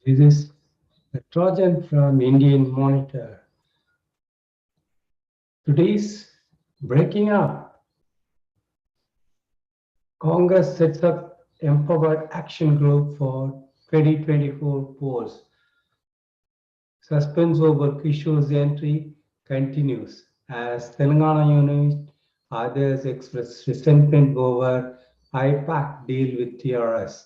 This is the Trojan from Indian Monitor. Today's breaking up. Congress sets up Empowered Action Group for 2024 polls. Suspense over Kishore's entry continues as Telangana unit others express resentment over IPAC deal with TRS.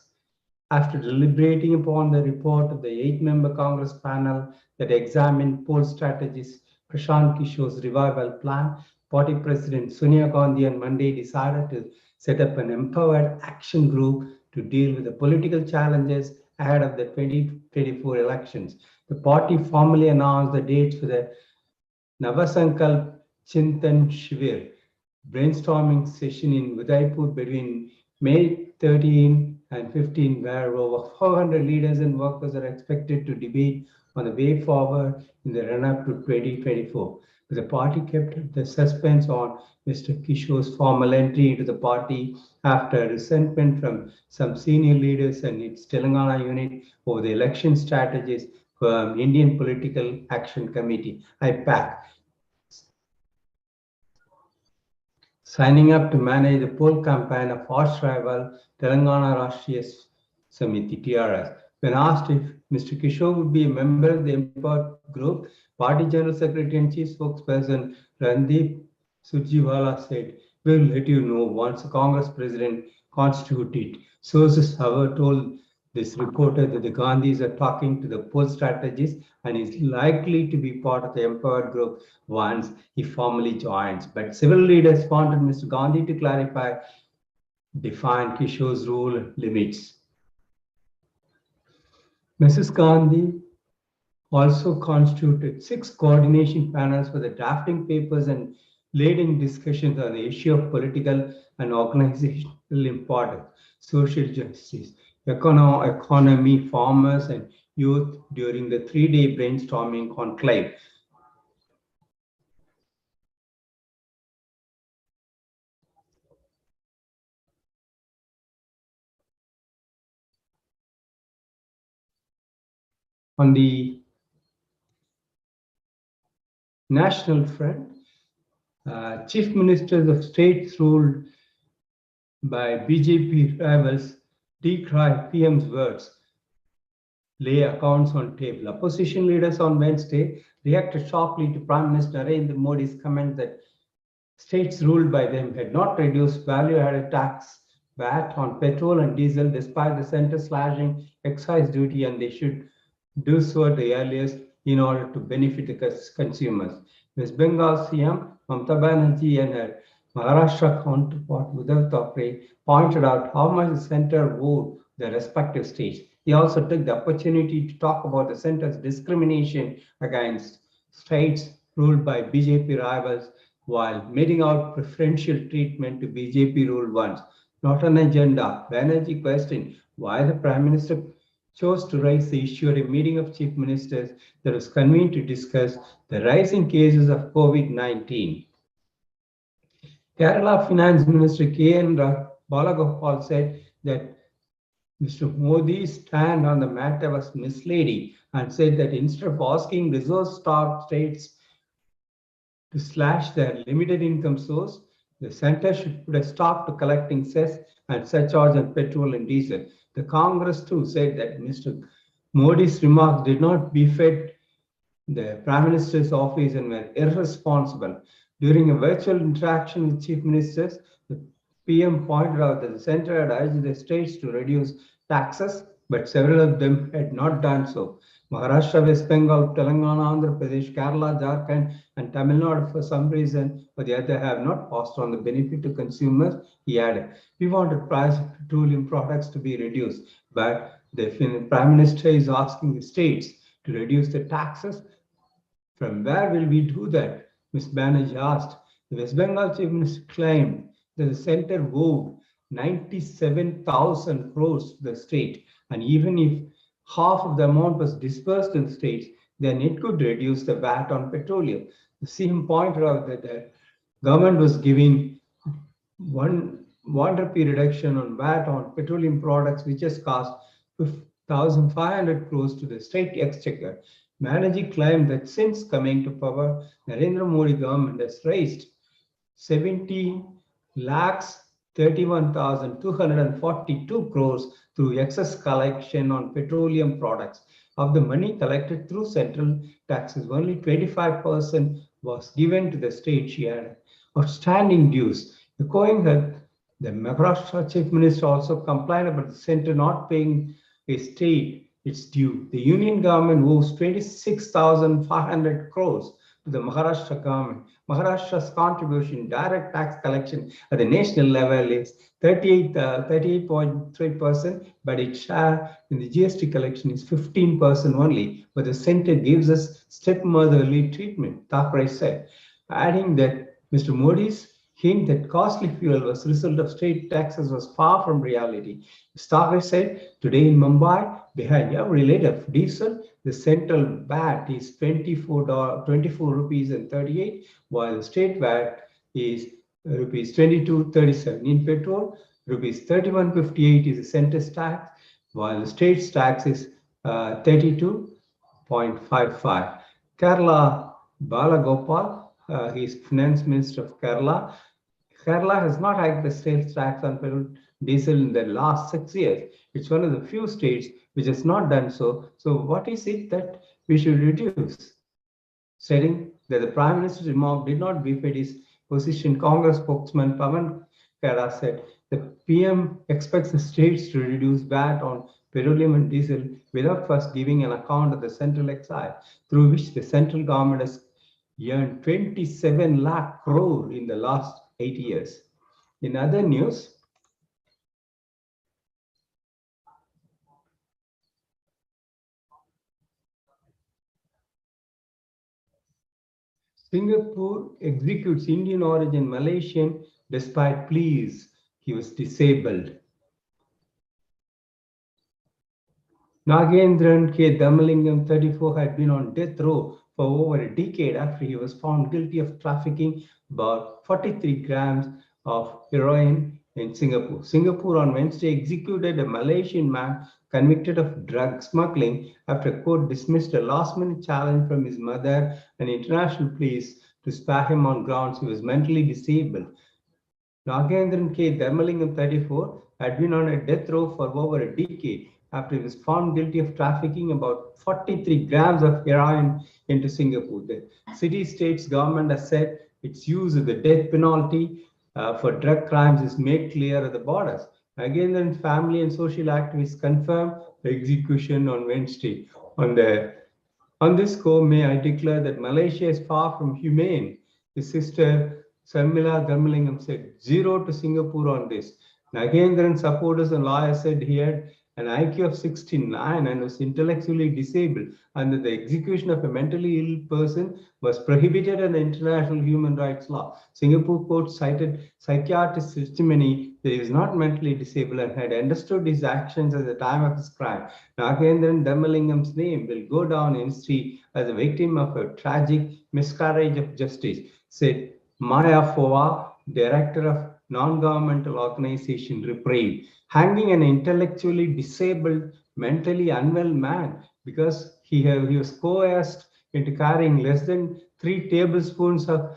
After deliberating upon the report of the 8-member Congress panel that examined poll strategies, Prashant Kishore's revival plan, party President Sonia Gandhi on Monday decided to set up an empowered action group to deal with the political challenges ahead of the 2024 elections. The party formally announced the dates for the Navasankalp Chintan Shivir brainstorming session in Udaipur between May 13 and 15, where over 400 leaders and workers are expected to debate on the way forward in the run-up to 2024. The party kept the suspense on Mr. Kishore's formal entry into the party after resentment from some senior leaders and its Telangana unit over the election strategies from Indian Political Action Committee, IPAC, signing up to manage the poll campaign of arch rival Telangana Rashtriya Samiti (TRS). When asked if Mr. Kishore would be a member of the Empowered Group, Party General Secretary and Chief Spokesperson Randeep Surjewala said, "We will let you know once the Congress President constitutes it." Sources, however, told this reporter that the Gandhis are talking to the poll strategists and is likely to be part of the Empowered Group once he formally joins. But several leaders wanted Mr. Gandhi to clarify, define Kishore's role limits. Mrs. Gandhi also constituted 6 coordination panels for the drafting papers and leading discussions on the issue of political and organizational importance, social justice, economy, farmers, and youth during the 3-day brainstorming conclave. On the national front, chief ministers of states ruled by BJP rivals decry PM's words, lay accounts on table. Opposition leaders on Wednesday reacted sharply to Prime Minister Narendra Modi's comment that states ruled by them had not reduced value-added tax VAT on petrol and diesel despite the centre slashing excise duty, and they should do so at the earliest in order to benefit the consumers. West Bengal CM Mamata Banerjee and her Maharashtra counterpart Uddhav Thackeray pointed out how much the centre owed the respective states. He also took the opportunity to talk about the centre's discrimination against states ruled by BJP rivals while meting out preferential treatment to BJP ruled ones. Not an agenda. Banerjee questioned why the Prime Minister chose to raise the issue at a meeting of chief ministers that was convened to discuss the rising cases of COVID-19. Kerala Finance Minister K.N. Balagopal said that Mr. Modi's stand on the matter was misleading and said that instead of asking resource-starved states to slash their limited income source, the centre should put a stop to collecting cess and surcharge on petrol and diesel. The Congress too said that Mr. Modi's remarks did not befit the Prime Minister's office and were irresponsible. During a virtual interaction with chief ministers, the PM pointed out that the centre had urged the states to reduce taxes, but several of them had not done so. Maharashtra, West Bengal, Telangana, Andhra Pradesh, Kerala, Jharkhand, and Tamil Nadu, for some reason or the other, have not passed on the benefit to consumers, he added. We wanted price of petroleum products to be reduced, but the Prime Minister is asking the states to reduce the taxes. From where will we do that? Ms. Banerjee asked. The West Bengal Chief Minister claimed that the centre owed 97,000 crores to the state, and even if half of the amount was disbursed to the states, then it could reduce the VAT on petroleum. The CM pointed out that the government was giving 1 rupee reduction on VAT on petroleum products, which has cost 1,500 crores to the state exchequer. Banerjee claimed that since coming to power, Narendra Modi government has raised 17 lakhs 31,242 crores through excess collection on petroleum products. Of the money collected through central taxes, only 25% was given to the state. She had outstanding dues. Echoing her, the Maharashtra chief minister also complained about the center not paying a state its due. The union government owes 26,500 crores to the Maharashtra government. Maharashtra's contribution, direct tax collection at the national level is 38.3%, but its share in the GST collection is 15% only. But the center gives us stepmotherly treatment, Thackeray said, adding that Mr. Modi's hint that costly fuel was a result of state taxes was far from reality. Thackeray said, today in Mumbai, behind every liter of diesel, the central VAT is 24 rupees and 38, while the state VAT is rupees 22.37. In petrol, rupees 31.58 is the center's tax, while the state's tax is 32.55. Kerala Balagopal, he is finance minister of Kerala. Kerala has not hiked the sales tax on petrol diesel in the last 6 years. It's one of the few states which has not done so. So what is it that we should reduce? Stating that the Prime Minister's remark did not befit his position, Congress spokesman Pavan Khera said the PM expects the states to reduce VAT on petroleum and diesel without first giving an account of the central excise, through which the central government has earned 27 lakh crore in the last 8 years. In other news, Singapore executes Indian origin Malaysian despite pleas he was disabled. Nagendran K. Dhamalingam, 34, had been on death row for over a decade after he was found guilty of trafficking about 43 grams of heroin in Singapore. Singapore on Wednesday executed a Malaysian man convicted of drug smuggling after court dismissed a last-minute challenge from his mother and international police to spare him on grounds he was mentally disabled. Nagendran K. Dharmalingam, 34, had been on a death row for over a decade after he was found guilty of trafficking about 43 grams of heroin into Singapore. The city-state's government has said its use of the death penalty for drug crimes is made clear at the borders. Nagendran's family and social activists confirmed the execution on Wednesday. On this score, may I declare that Malaysia is far from humane. His sister Sarmila Dharmalingam said, zero to Singapore on this. Nagendran's supporters and lawyers said he had an IQ of 69 and was intellectually disabled, and that the execution of a mentally ill person was prohibited under international human rights law. Singapore court cited psychiatrist testimony that he was not mentally disabled and had understood his actions at the time of his crime. Nagendran Dharmalingam's name will go down in history as a victim of a tragic miscarriage of justice, said Maya Foa, director of non-governmental organization Reprieve. Hanging an intellectually disabled, mentally unwell man because he was coerced into carrying less than 3 tablespoons of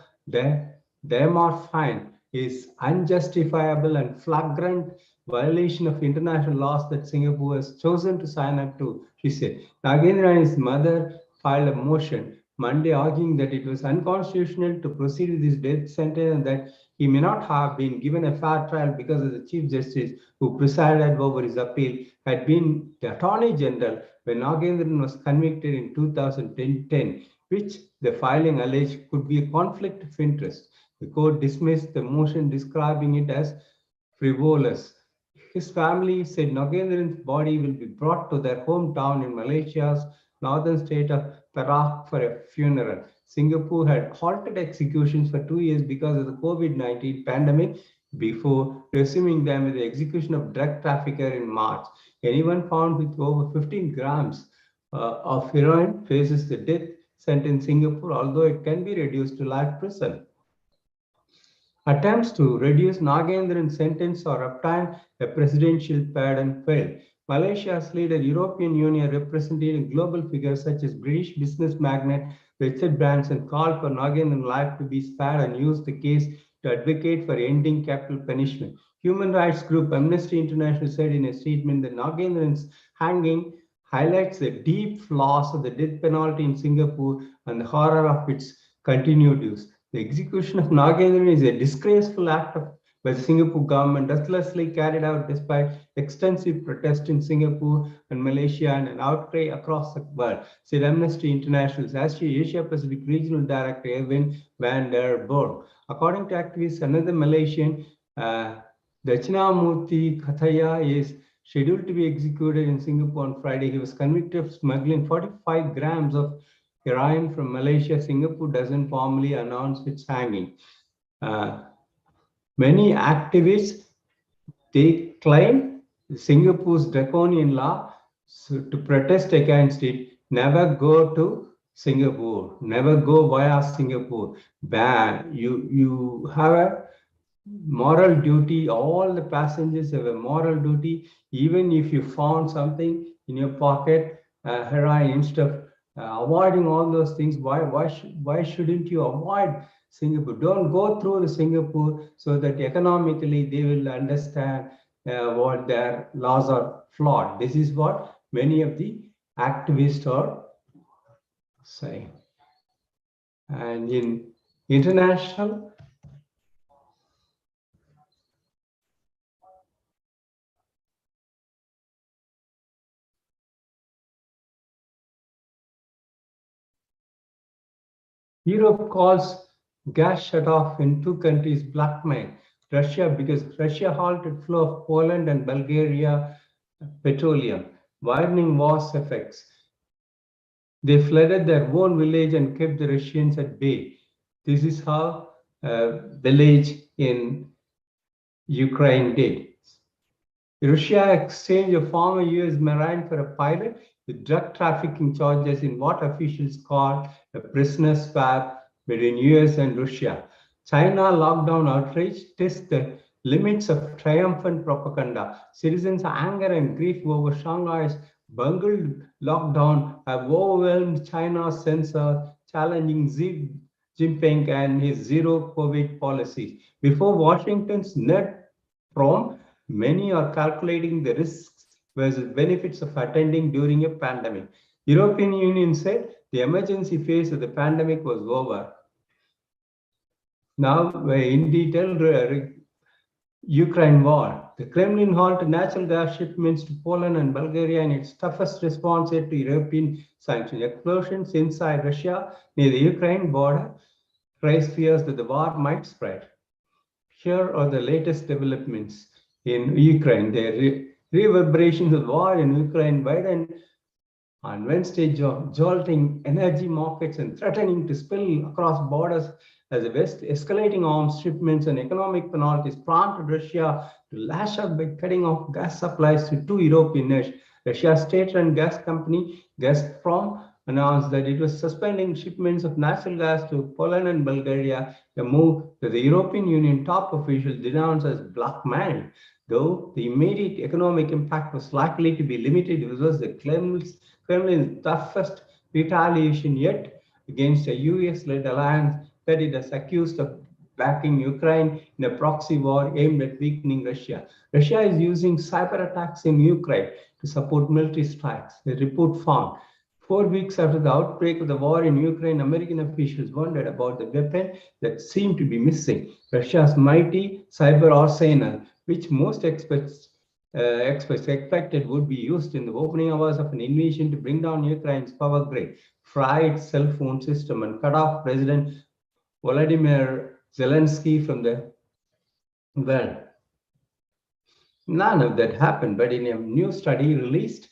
diamorphine is unjustifiable and flagrant violation of international laws that Singapore has chosen to sign up to, she said. Nagendra and his mother filed a motion Monday arguing that it was unconstitutional to proceed with his death sentence and that he may not have been given a fair trial because of the Chief Justice who presided over his appeal had been the Attorney General when Nagendran was convicted in 2010, which the filing alleged could be a conflict of interest. The court dismissed the motion, describing it as frivolous. His family said Nagendran's body will be brought to their hometown in Malaysia's northern state of Perak for a funeral. Singapore had halted executions for 2 years because of the COVID-19 pandemic before resuming them with the execution of drug trafficker in March. Anyone found with over 15 grams of heroin faces the death sentence in Singapore, although it can be reduced to life prison. Attempts to reduce Nagendran's sentence or obtain a presidential pardon failed. Malaysia's leader, European Union represented global figures such as British business magnate Richard Branson called for Nagendran's life to be spared and used the case to advocate for ending capital punishment. Human rights group Amnesty International said in a statement that Nagendran's hanging highlights the deep flaws of the death penalty in Singapore and the horror of its continued use. The execution of Nagendran is a disgraceful act by the Singapore government, ruthlessly carried out despite extensive protest in Singapore and Malaysia and an outcry across the world, said Amnesty International's Asia Pacific Regional Director Evan van der Borg. According to activists, another Malaysian, Dachinamurthy Kathaya, is scheduled to be executed in Singapore on Friday. He was convicted of smuggling 45 grams of heroin from Malaysia. Singapore doesn't formally announce its hanging. Many activists, they claim Singapore's draconian law, so to protest against it, never go to Singapore, never go via Singapore. Ban. You have a moral duty. All the passengers have a moral duty. Even if you found something in your pocket, heroin and stuff, avoiding all those things. Why shouldn't you avoid Singapore? Don't go through the Singapore so that economically they will understand what their laws are flawed. This is what many of the activists are saying. And in international, Europe calls gas shutoff in two countries blackmail. Russia, because Russia halted flow of Poland and Bulgaria petroleum, widening war's effects. They flooded their own village and kept the Russians at bay. This is how a village in Ukraine did. Russia exchanged a former US Marine for a pilot with drug trafficking charges in what officials call a prisoner swap between US and Russia. China lockdown outrage tests the limits of triumphant propaganda. Citizens' anger and grief over Shanghai's bungled lockdown have overwhelmed China's censors, challenging Xi Jinping and his zero COVID policies. Before Washington's net prom, many are calculating the risks versus benefits of attending during a pandemic. European Union said the emergency phase of the pandemic was over. Now, in detail, Ukraine war. The Kremlin halted natural gas shipments to Poland and Bulgaria in its toughest response yet to European sanctions. Explosions inside Russia near the Ukraine border raised fears that the war might spread. Here are the latest developments in Ukraine. The reverberations of war in Ukraine widened on Wednesday, jolting energy markets and threatening to spill across borders as the West escalating arms shipments and economic penalties prompted Russia to lash out by cutting off gas supplies to two European nations. Russia's state-run gas company, Gazprom, announced that it was suspending shipments of natural gas to Poland and Bulgaria, a move that the European Union top officials denounced as blackmail. Though the immediate economic impact was likely to be limited, it was the Kremlin's toughest retaliation yet against a US-led alliance that it has accused of backing Ukraine in a proxy war aimed at weakening Russia. Russia is using cyber attacks in Ukraine to support military strikes, the report found. 4 weeks after the outbreak of the war in Ukraine, American officials wondered about the weapon that seemed to be missing, Russia's mighty cyber arsenal, which most experts expected would be used in the opening hours of an invasion to bring down Ukraine's power grid, fry its cell phone system, and cut off President Volodymyr Zelensky from the world. None of that happened, but in a new study released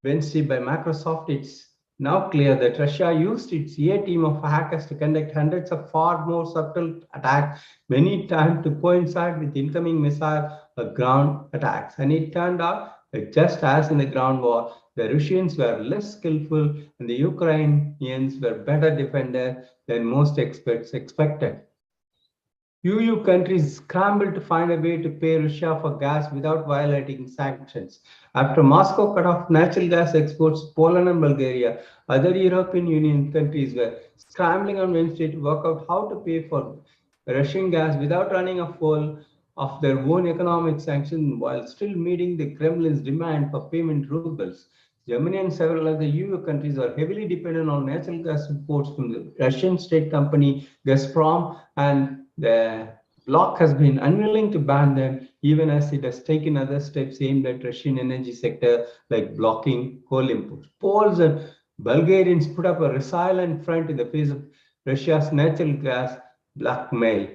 Wednesday by Microsoft, it's now clear that Russia used its A team of hackers to conduct hundreds of far more subtle attacks, many times to coincide with incoming missile or ground attacks. And it turned out that just as in the ground war, the Russians were less skillful and the Ukrainians were better defenders than most experts expected. EU countries scrambled to find a way to pay Russia for gas without violating sanctions. After Moscow cut off natural gas exports to Poland and Bulgaria, other European Union countries were scrambling on Wednesday to work out how to pay for Russian gas without running afoul of their own economic sanctions while still meeting the Kremlin's demand for payment rubles. Germany and several other EU countries are heavily dependent on natural gas imports from the Russian state company Gazprom, and the bloc has been unwilling to ban them, even as it has taken other steps aimed at Russian energy sector, like blocking coal imports. Poles and Bulgarians put up a resilient front in the face of Russia's natural gas blackmail.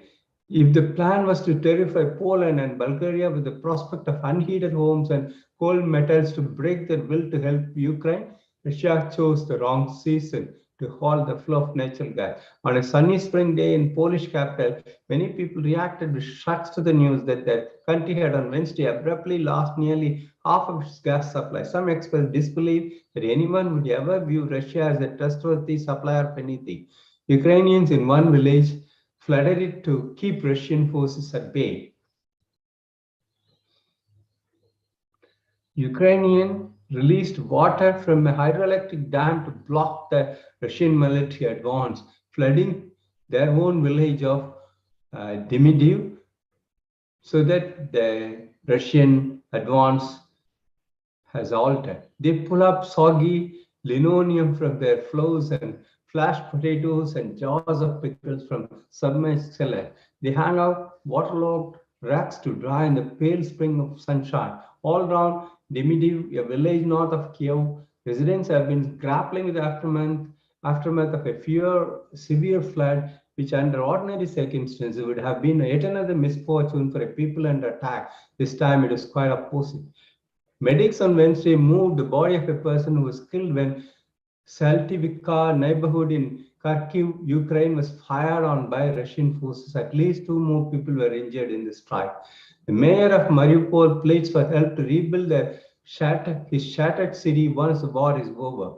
If the plan was to terrify Poland and Bulgaria with the prospect of unheated homes and cold metals to break their will to help Ukraine, Russia chose the wrong season to halt the flow of natural gas. On a sunny spring day in Polish capital, many people reacted with shocks to the news that the country had on Wednesday abruptly lost nearly half of its gas supply. Some expressed disbelief that anyone would ever view Russia as a trustworthy supplier of anything. Ukrainians in one village flooded it to keep Russian forces at bay. Ukrainian released water from a hydroelectric dam to block the Russian military advance, flooding their own village of Dimidiv, so that the Russian advance has altered. They pull up soggy linoleum from their floors and flashed potatoes and jars of pickles from submerged cellar. They hang out waterlogged racks to dry in the pale spring of sunshine. All around Dimidiv, a village north of Kiev, residents have been grappling with the aftermath of a severe flood, which under ordinary circumstances would have been yet another misfortune for a people under attack. This time it is quite opposite. Medics on Wednesday moved the body of a person who was killed when Saltivivka neighborhood in Kharkiv, Ukraine was fired on by Russian forces. At least two more people were injured in the strike. The mayor of Mariupol pleads for help to rebuild his shattered city once the war is over.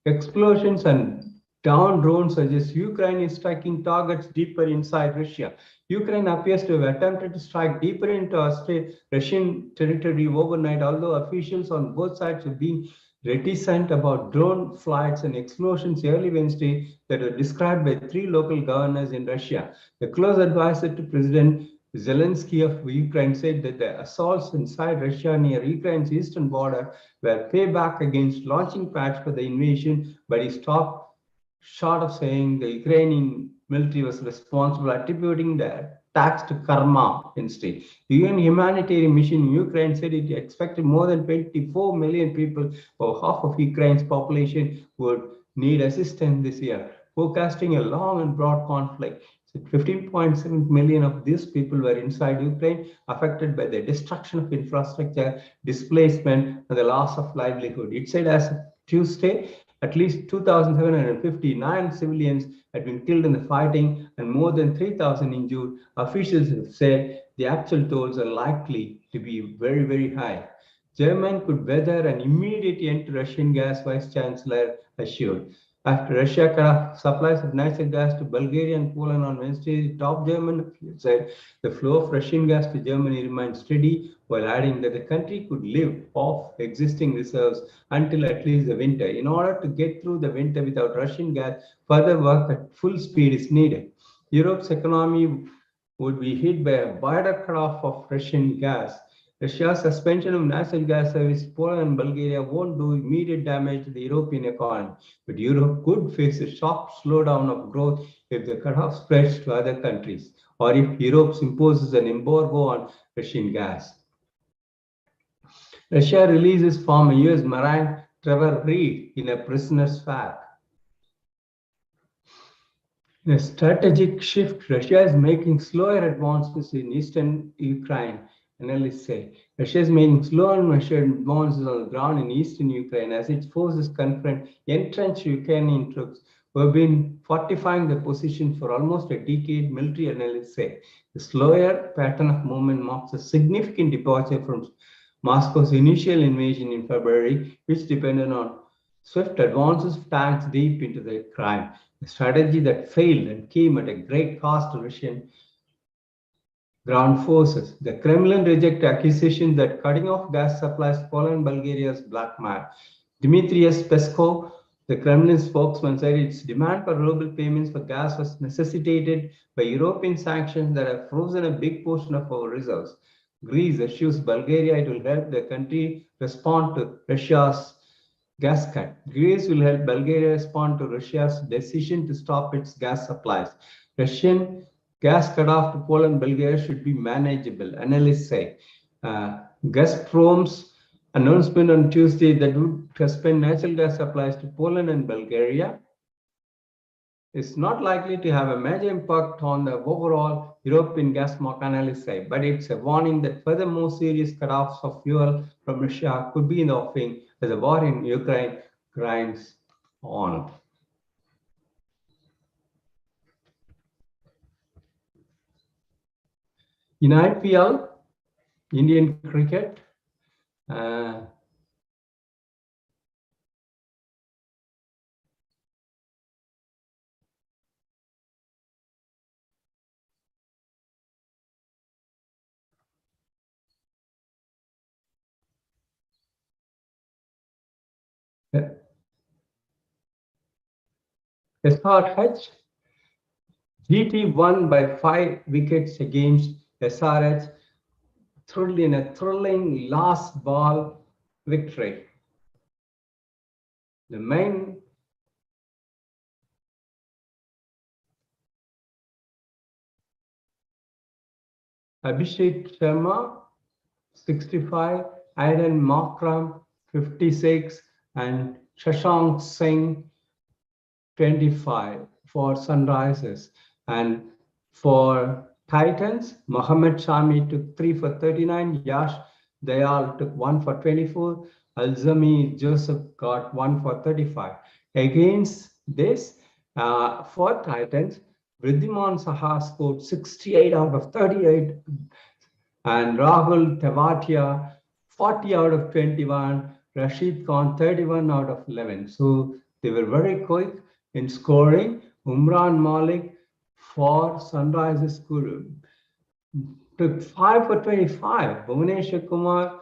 Explosions and down drones suggest Ukraine is striking targets deeper inside Russia. Ukraine appears to have attempted to strike deeper into Russian territory overnight, although officials on both sides have been reticent about drone flights and explosions early Wednesday that were described by three local governors in Russia. The close advisor to President Zelensky of Ukraine said that the assaults inside Russia near Ukraine's eastern border were payback against launching pads for the invasion, but he stopped short of saying the Ukrainian military was responsible, attributing the attacks to karma instead. The UN humanitarian mission in Ukraine said it expected more than 24 million people, or half of Ukraine's population, would need assistance this year, forecasting a long and broad conflict. 15.7 million of these people were inside Ukraine, affected by the destruction of infrastructure, displacement, and the loss of livelihood. It said as of Tuesday, at least 2,759 civilians had been killed in the fighting and more than 3,000 injured. Officials have said the actual tolls are likely to be very, very high. Germany could weather an immediate end to Russian gas, Vice Chancellor assured. After Russia cut off supplies of natural gas to Bulgaria and Poland on Wednesday, the top German official said the flow of Russian gas to Germany remained steady, while adding that the country could live off existing reserves until at least the winter. In order to get through the winter without Russian gas, further work at full speed is needed. Europe's economy would be hit by a wider cutoff of Russian gas. Russia's suspension of natural gas service to Poland and Bulgaria won't do immediate damage to the European economy, but Europe could face a sharp slowdown of growth if the cutoff spreads to other countries, or if Europe imposes an embargo on Russian gas. Russia releases former US Marine Trevor Reed in a prisoner's flag. In a strategic shift, Russia is making slower advances in eastern Ukraine. Analysts say Russia is making slow and measured advances on the ground in eastern Ukraine as its forces confront entrenched Ukrainian troops who have been fortifying the position for almost a decade, military analysts say. The slower pattern of movement marks a significant departure from Moscow's initial invasion in February, which depended on swift advances of tanks deep into the Crimea. a strategy that failed and came at a great cost to Russian ground forces. The Kremlin rejected accusations that cutting off gas supplies to Poland and Bulgaria is blackmail. Dmitry Peskov, the Kremlin spokesman, said its demand for ruble payments for gas was necessitated by European sanctions that have frozen a big portion of our reserves. Greece assures Bulgaria it will help the country respond to Russia's gas cut. Greece will help Bulgaria respond to Russia's decision to stop its gas supplies. Russian gas cutoff to Poland and Bulgaria should be manageable, analysts say. Gazprom's announcement on Tuesday that would suspend natural gas supplies to Poland and Bulgaria is not likely to have a major impact on the overall European gas market, analysts say, but it's a warning that further more serious cutoffs of fuel from Russia could be in the offing as the war in Ukraine grinds on. In IPL, Indian cricket, SRH, GT won by 5 wickets against SRH in a thrilling last ball victory. The main Abhishek Sharma 65, Aidan Markram 56, and Shashank Singh 25 for Sunrisers. And for Titans, Mohammad Shami took 3 for 39, Yash Dayal took 1 for 24, Alzami Joseph got 1 for 35. Against this, for Titans, Vridhiman Saha scored 68 out of 38, and Rahul Tewatia 40 out of 21, Rashid Khan 31 out of 11. So they were very quick in scoring. Umran Malik for Sunrisers took 5 for 25. Bhuvaneshwar Kumar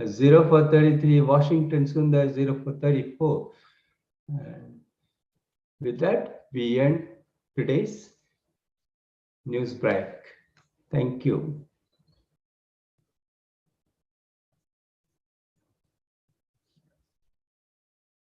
0 for 33. Washington Sundar 0 for 34. And with that, we end today's news break. Thank you.